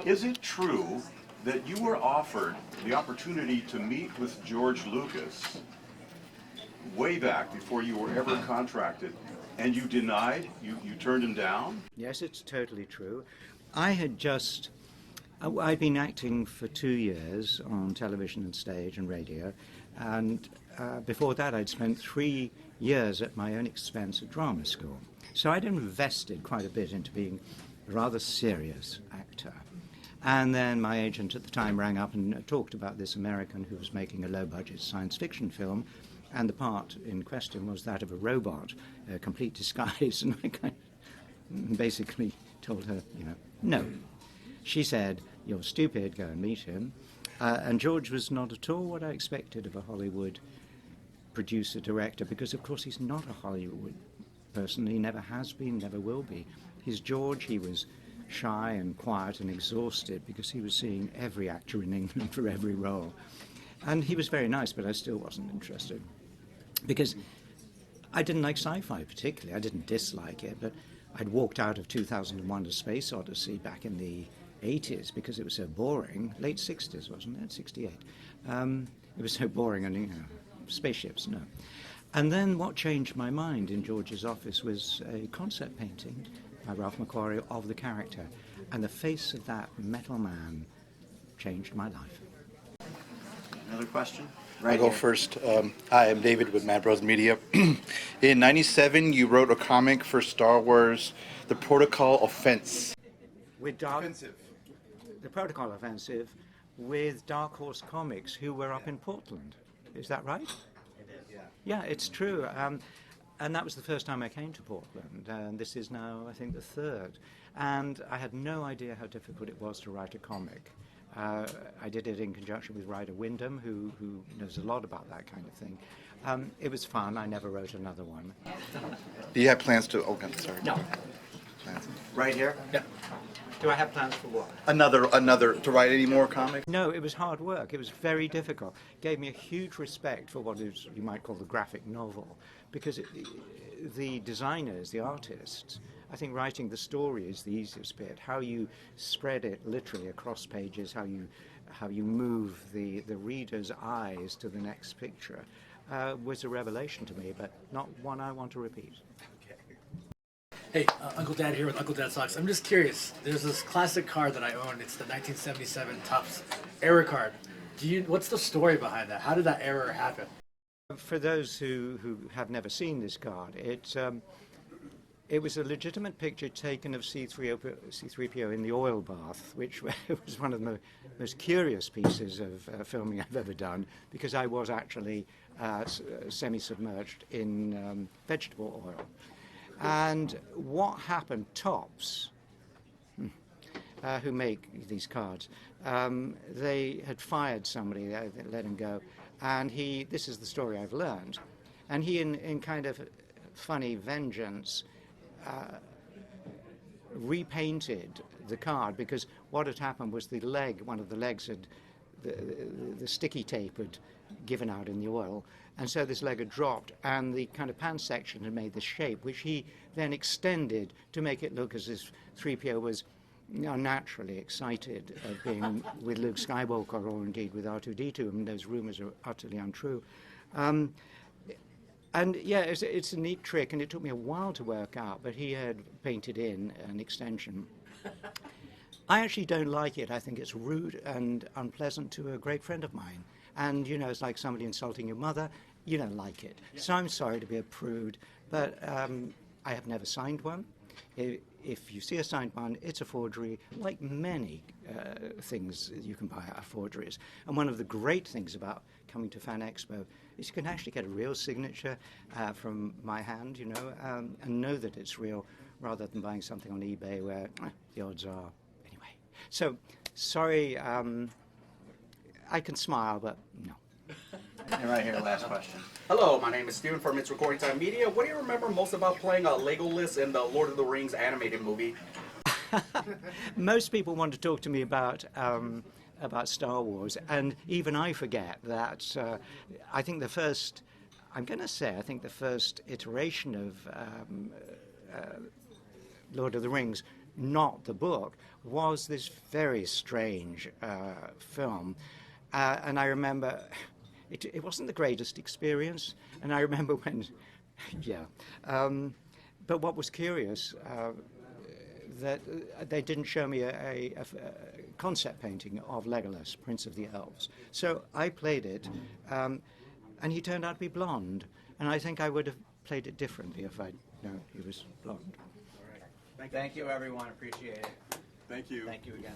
Is it true that you were offered the opportunity to meet with George Lucas way back before you were ever contracted, and you denied? You turned him down? Yes, it's totally true. I'd been acting for 2 years on television and stage and radio, and before that I'd spent 3 years at my own expense at drama school. So I'd invested quite a bit into being a rather serious actor. And then my agent at the time rang up and talked about this American who was making a low-budget science fiction film, and the part in question was that of a robot, a complete disguise, and I kind of basically told her, no. She said, "You're stupid, go and meet him." And George was not at all what I expected of a Hollywood producer-director, because of course he's not a Hollywood person. He never has been, never will be. He's George. He was shy and quiet and exhausted because he was seeing every actor in England for every role. And he was very nice, but I still wasn't interested. Because I didn't like sci-fi particularly. I didn't dislike it, but I'd walked out of 2001: A Space Odyssey back in the 80s because it was so boring. Late 60s, wasn't it? 68. It was so boring, and spaceships, no. And then what changed my mind in George's office was a concept painting by Ralph McQuarrie of the character, and the face of that metal man changed my life. Another question? I'll go first. Hi, I'm David with Mad Bros Media. In '97, you wrote a comic for Star Wars, The Protocol Offense. The Protocol Offensive with Dark Horse Comics, who were up in Portland. Is that right? It is, yeah. Yeah, it's true. And that was the first time I came to Portland, and this is now, I think, the third. And I had no idea how difficult it was to write a comic. I did it in conjunction with Ryder Wyndham, who knows a lot about that kind of thing. It was fun. I never wrote another one. Do you have plans to... Oh, God, sorry. No. Plans. Right here? Yeah. Do I have plans for what? Another, to write any more comics? No, it was hard work. It was very difficult. Gave me a huge respect for what is, you might call the graphic novel, because the designers, the artists, I think writing the story is the easiest bit. How you spread it literally across pages, how you move the reader's eyes to the next picture was a revelation to me, but not one I want to repeat. Hey, Uncle Dad here with Uncle Dad Socks. I'm just curious. There's this classic card that I own. It's the 1977 Topps error card. What's the story behind that? How did that error happen? For those who have never seen this card, it was a legitimate picture taken of C-3PO in the oil bath, which was one of the most curious pieces of filming I've ever done, because I was actually semi-submerged in vegetable oil. And what happened, Topps, who make these cards, they had fired somebody, they let him go, and this is the story I've learned, and he, in kind of funny vengeance, repainted the card, because what had happened was one of the legs had, the sticky tape had given out in the oil, and so this leg had dropped, and the kind of pants section had made the shape, which he then extended to make it look as if 3PO was naturally excited at being with Luke Skywalker, or indeed with R2-D2, and those rumors are utterly untrue. And yeah, it's a neat trick, and it took me a while to work out, but he had painted in an extension. I actually don't like it. I think it's rude and unpleasant to a great friend of mine. And, it's like somebody insulting your mother. You don't like it. Yeah. So I'm sorry to be a prude, but I have never signed one. If you see a signed one, it's a forgery, like many things you can buy are forgeries. And one of the great things about coming to Fan Expo is you can actually get a real signature from my hand, and know that it's real, rather than buying something on eBay where the odds are. Anyway, so sorry, I can smile, but no. And right here, last question. Hello, my name is Steven from It's Recording Time Media. What do you remember most about playing Legolas in the Lord of the Rings animated movie? Most people want to talk to me about Star Wars, and even I forget that I think the first iteration of Lord of the Rings not the book, was this very strange film. And I remember it wasn't the greatest experience. And I remember when, yeah. But what was curious, that they didn't show me a concept painting of Legolas, Prince of the Elves. So I played it, and he turned out to be blonde. And I think I would have played it differently if I'd known he was blonde. Thank you, everyone. Appreciate it. Thank you. Thank you again.